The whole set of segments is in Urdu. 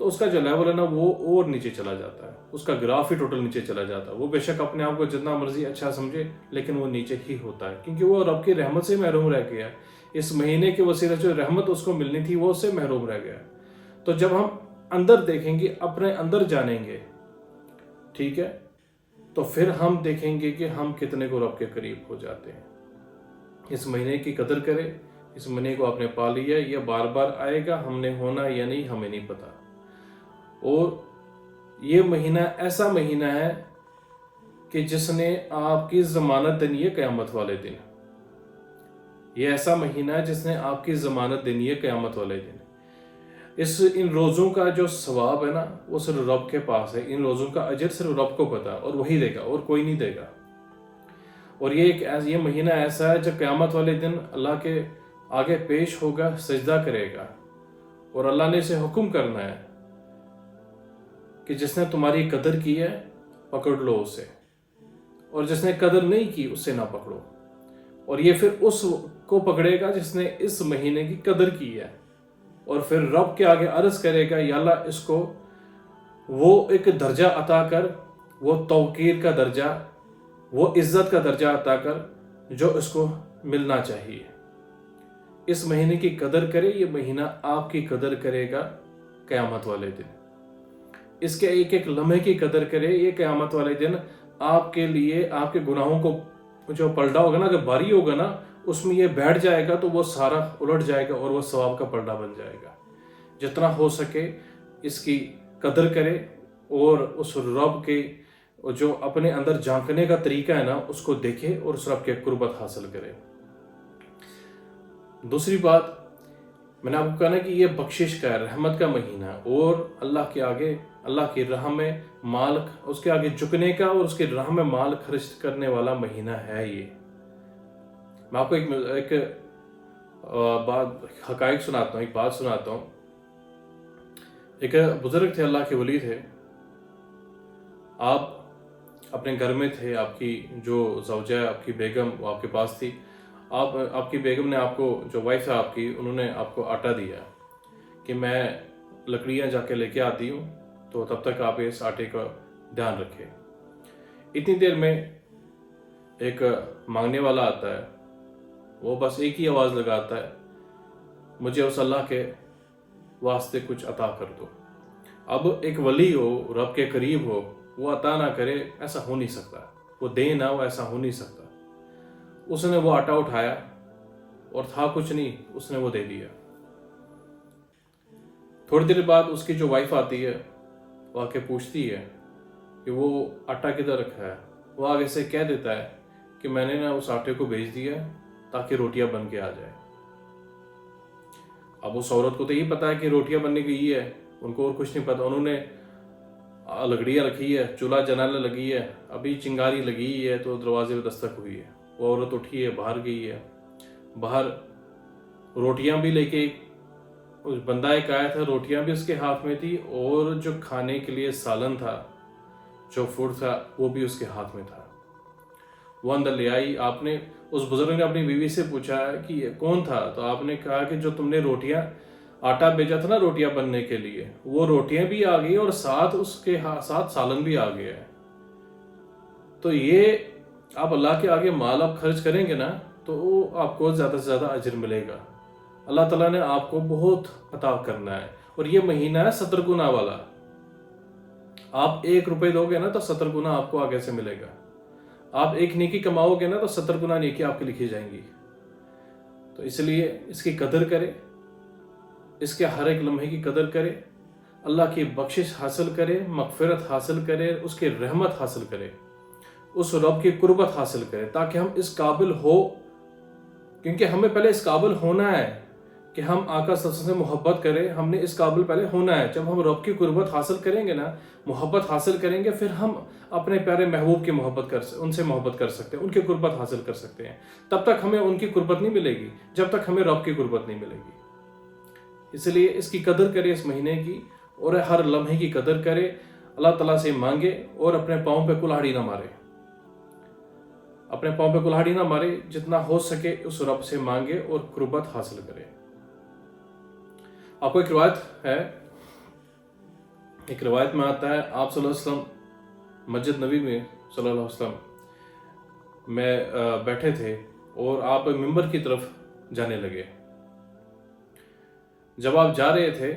تو اس کا جو لیول ہے نا وہ اور نیچے چلا جاتا ہے، اس کا گراف ہی ٹوٹل نیچے چلا جاتا ہے. وہ بے شک اپنے آپ کو جتنا مرضی اچھا سمجھے لیکن وہ نیچے ہی ہوتا ہے، کیونکہ وہ رب کی رحمت سے محروم رہ گیا. اس مہینے کے وسیلے جو رحمت اس کو ملنی تھی وہ اس سے محروم رہ گیا. تو جب ہم اندر دیکھیں گے، اپنے اندر جانیں گے، ٹھیک ہے، تو پھر ہم دیکھیں گے کہ ہم کتنے کو رب کے قریب ہو جاتے ہیں. اس مہینے کی قدر کرے. اس مہینے کو آپ نے پا لیا، یہ بار بار آئے گا، ہم نے ہونا یا نہیں ہمیں نہیں پتا. اور یہ مہینہ ایسا مہینہ ہے کہ جس نے آپ کی ضمانت دینی ہے قیامت والے دن. یہ ایسا مہینہ ہے جس نے آپ کی ضمانت دینی ہے قیامت والے دن. ان روزوں کا جو ثواب ہے نا وہ صرف رب کے پاس ہے. ان روزوں کا اجر صرف رب کو پتا اور وہی دے گا اور کوئی نہیں دے گا. اور یہ مہینہ ایسا ہے جب قیامت والے دن اللہ کے آگے پیش ہوگا، سجدہ کرے گا اور اللہ نے اسے حکم کرنا ہے کہ جس نے تمہاری قدر کی ہے پکڑ لو اسے، اور جس نے قدر نہیں کی اسے نہ پکڑو. اور یہ پھر اس کو پکڑے گا جس نے اس مہینے کی قدر کی ہے، اور پھر رب کے آگے عرض کرے گا یا اللہ اس کو وہ ایک درجہ عطا کر، وہ توقیر کا درجہ، وہ عزت کا درجہ عطا کر جو اس کو ملنا چاہیے. اس مہینے کی قدر کرے. یہ مہینہ آپ کی قدر کرے گا قیامت والے دن. اس کے ایک ایک لمحے کی قدر کرے. یہ قیامت والے دن آپ کے لیے آپ کے گناہوں کو جو پلڑا ہوگا نا، اگر بھاری ہوگا نا، اس میں یہ بیٹھ جائے گا تو وہ سارا الٹ جائے گا اور وہ ثواب کا پلڑا بن جائے گا. جتنا ہو سکے اس کی قدر کرے اور اس رب کے جو اپنے اندر جھانکنے کا طریقہ ہے نا اس کو دیکھے اور اس رب کے قربت حاصل کرے. دوسری بات میں نے آپ کو کہا نا کہ یہ بخشش کا ہے، رحمت کا مہینہ ہے، اور اللہ کے آگے اللہ کی راہ میں مال اس کے آگے جھکنے کا اور اس کی راہ میں مال خرچ کرنے والا مہینہ ہے. یہ میں آپ کو ایک حقائق سناتا ہوں، ایک بات سناتا ہوں. ایک بزرگ تھے، اللہ کے ولی تھے. آپ اپنے گھر میں تھے، آپ کی جو زوجہ ہے، آپ کی بیگم، وہ آپ کے پاس تھی. آپ کی بیگم نے آپ کو، جو وائف ہے آپ کی، انہوں نے آپ کو آٹا دیا کہ میں لکڑیاں جا کے لے کے آتی ہوں، تو تب تک آپ اس آٹے کا دھیان رکھیں. اتنی دیر میں ایک مانگنے والا آتا ہے. وہ بس ایک ہی آواز لگاتا ہے، مجھے اس اللہ کے واسطے کچھ عطا کر دو. اب ایک ولی ہو، رب کے قریب ہو، وہ عطا نہ کرے ایسا ہو نہیں سکتا. وہ دے نہ ہو ایسا ہو نہیں سکتا. اس نے وہ آٹا اٹھایا اور تھا کچھ نہیں، اس نے وہ دے دیا. تھوڑی دیر بعد اس کی جو وائف آتی ہے وہ آ کے پوچھتی ہے کہ وہ آٹا کدھر رکھا ہے. وہ آگے سے کہہ دیتا ہے کہ میں نے نا اس آٹے کو بھیج دیا تاکہ روٹیاں بن کے آ جائے. اب اس عورت کو تو یہ پتا ہے کہ روٹیاں بننے کی یہ ہے، ان کو اور کچھ نہیں پتا. انہوں نے لکڑیاں رکھی ہے، چولہا جلانے لگی ہے، ابھی چنگاری لگی ہے تو دروازے پہ دستک ہوئی ہے. وہ عورت اٹھی ہے، باہر گئی ہے. باہر روٹیاں بھی لے کے اس بندہ ایک آیا تھا، روٹیاں بھی اس کے ہاتھ میں تھی اور جو کھانے کے لیے سالن تھا، جو فوڈ تھا، وہ بھی اس کے ہاتھ میں تھا. وہ اندر لے آئی. آپ نے اس بزرگ نے اپنی بیوی سے پوچھا کہ یہ کون تھا؟ تو آپ نے کہا کہ جو تم نے روٹیاں آٹا بھیجا تھا نا روٹیاں بننے کے لیے، وہ روٹیاں بھی آ گئی اور ساتھ اس کے ساتھ سالن بھی آ گیا ہے. تو یہ آپ اللہ کے آگے مال آپ خرچ کریں گے نا تو آپ کو زیادہ سے زیادہ اجر ملے گا. اللہ تعالیٰ نے آپ کو بہت عطا کرنا ہے. اور یہ مہینہ ہے 70 گنا والا. آپ 1 روپے دو گے نا تو 70 گنا آپ کو آگے سے ملے گا. آپ 1 نیکی کماؤ گے نا تو 70 گنا نیکی آپ کی لکھی جائیں گی. تو اس لیے اس کی قدر کرے، اس کے ہر ایک لمحے کی قدر کرے، اللہ کی بخشش حاصل کرے، مغفرت حاصل کرے، اس کی رحمت حاصل کرے، اس رب کی قربت حاصل کرے، تاکہ ہم اس قابل ہو. کیونکہ ہمیں پہلے اس قابل ہونا ہے کہ ہم آقا صلی اللہ علیہ وسلم سے محبت کریں. ہم نے اس قابل پہلے ہونا ہے. جب ہم رب کی قربت حاصل کریں گے نا، محبت حاصل کریں گے، پھر ہم اپنے پیارے محبوب کی ان سے محبت کر سکتے ہیں، ان کی قربت حاصل کر سکتے ہیں. تب تک ہمیں ان کی قربت نہیں ملے گی جب تک ہمیں رب کی قربت نہیں ملے گی. اس لیے اس کی قدر کرے، اس مہینے کی، اور ہر لمحے کی قدر کرے. اللہ تعالیٰ سے مانگے اور اپنے پاؤں پہ کلہاڑی نہ مارے. اپنے پاؤں پہ کلہاڑی نہ مارے. جتنا ہو سکے اس رب سے مانگے اور قربت حاصل کرے. آپ کو ایک روایت ہے ایک روایت میں آتا ہے آپ صلی اللہ علیہ وسلم مسجد نبی میں صلی اللہ علیہ وسلم میں بیٹھے تھے اور آپ ممبر کی طرف جانے لگے. جب آپ جا رہے تھے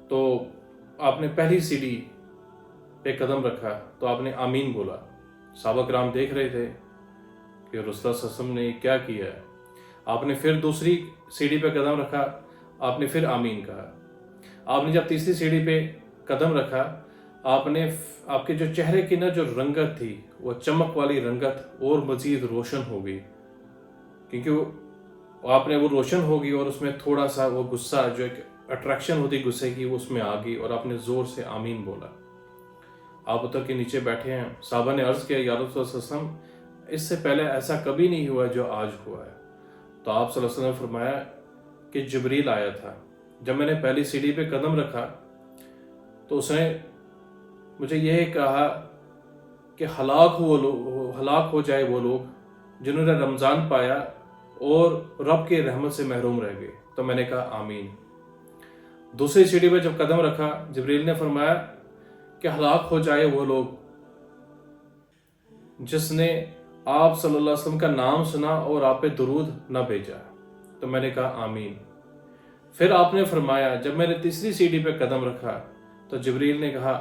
تو آپ نے پہلی سیڑھی پہ قدم رکھا تو آپ نے آمین بولا. صحابہ کرام دیکھ رہے تھے کہ رسول اللہ صلی اللہ علیہ وسلم نے کیا کیا ہے. آپ نے پھر دوسری سیڑھی پہ قدم رکھا, آپ نے پھر آمین کہا. آپ نے جب تیسری سیڑھی پہ قدم رکھا, آپ کے جو چہرے کی جو رنگت تھی وہ چمک والی رنگت اور مزید روشن ہو گئی, کیونکہ آپ نے وہ روشن ہو گئی اور اس میں تھوڑا سا وہ غصہ جو ایک اٹریکشن ہوتی غصے کی وہ اس میں آ گئی اور آپ نے زور سے آمین بولا. آپ اتر کے نیچے بیٹھے ہیں. صحابہ نے عرض کیا یا رسول اللہ صلی اللہ علیہ وسلم اس سے پہلے ایسا کبھی نہیں ہوا جو آج ہوا ہے. تو آپ صلی اللہ علیہ وسلم نے فرمایا کہ جبریل آیا تھا. جب میں نے پہلی سیڑھی پہ قدم رکھا تو اس نے مجھے یہ کہا کہ ہلاک ہو جائے وہ لوگ جنہوں نے رمضان پایا اور رب کے رحمت سے محروم رہ گئے. تو میں نے کہا آمین. دوسری سیڑھی پہ جب قدم رکھا جبریل نے فرمایا کہ ہلاک ہو جائے وہ لوگ جس نے آپ صلی اللہ علیہ وسلم کا نام سنا اور آپ پہ درود نہ بھیجا. تو میں نے کہا آمین. پھر آپ نے فرمایا جب میں نے تیسری سیڑھی پہ قدم رکھا تو جبریل نے کہا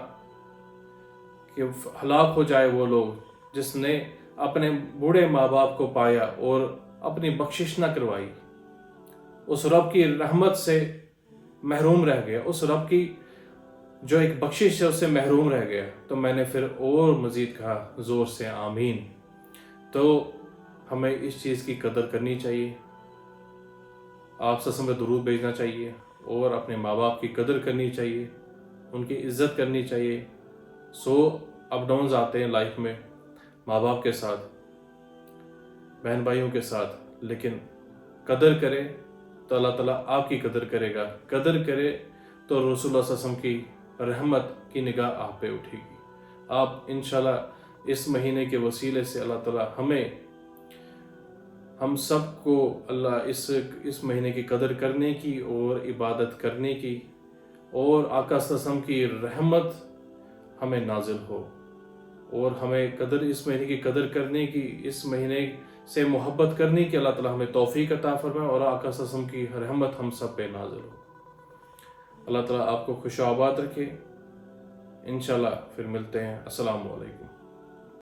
کہ ہلاک ہو جائے وہ لوگ جس نے اپنے بوڑھے ماں باپ کو پایا اور اپنی بخشش نہ کروائی, اس رب کی رحمت سے محروم رہ گیا, اس رب کی جو ایک بخشش ہے اس سے محروم رہ گیا. تو میں نے پھر اور مزید کہا زور سے آمین. تو ہمیں اس چیز کی قدر کرنی چاہیے, آپ سے میں درود بھیجنا چاہیے اور اپنے ماں باپ کی قدر کرنی چاہیے, ان کی عزت کرنی چاہیے. اپ ڈاؤنز آتے ہیں لائف میں ماں باپ کے ساتھ, بہن بھائیوں کے ساتھ, لیکن قدر کرے تو اللہ تعالیٰ آپ کی قدر کرے گا. قدر کرے تو رسول اللہ صلی اللہ علیہ وسلم کی رحمت کی نگاہ آپ پہ اٹھے گی. آپ انشاءاللہ اس مہینے کے وسیلے سے اللہ تعالیٰ ہم سب کو اللہ اس مہینے کی قدر کرنے کی اور عبادت کرنے کی اور آقا صلی اللہ علیہ وسلم کی رحمت ہمیں نازل ہو, اور ہمیں اس مہینے کی قدر کرنے کی, اس مہینے سے محبت کرنے کی اللہ تعالیٰ ہمیں توفیق عطا فرمائے اور آقا صلی اللہ علیہ وسلم کی رحمت ہم سب پہ نازل ہو. اللہ تعالیٰ آپ کو خوش و آباد رکھے. انشاءاللہ پھر ملتے ہیں. السلام علیکم.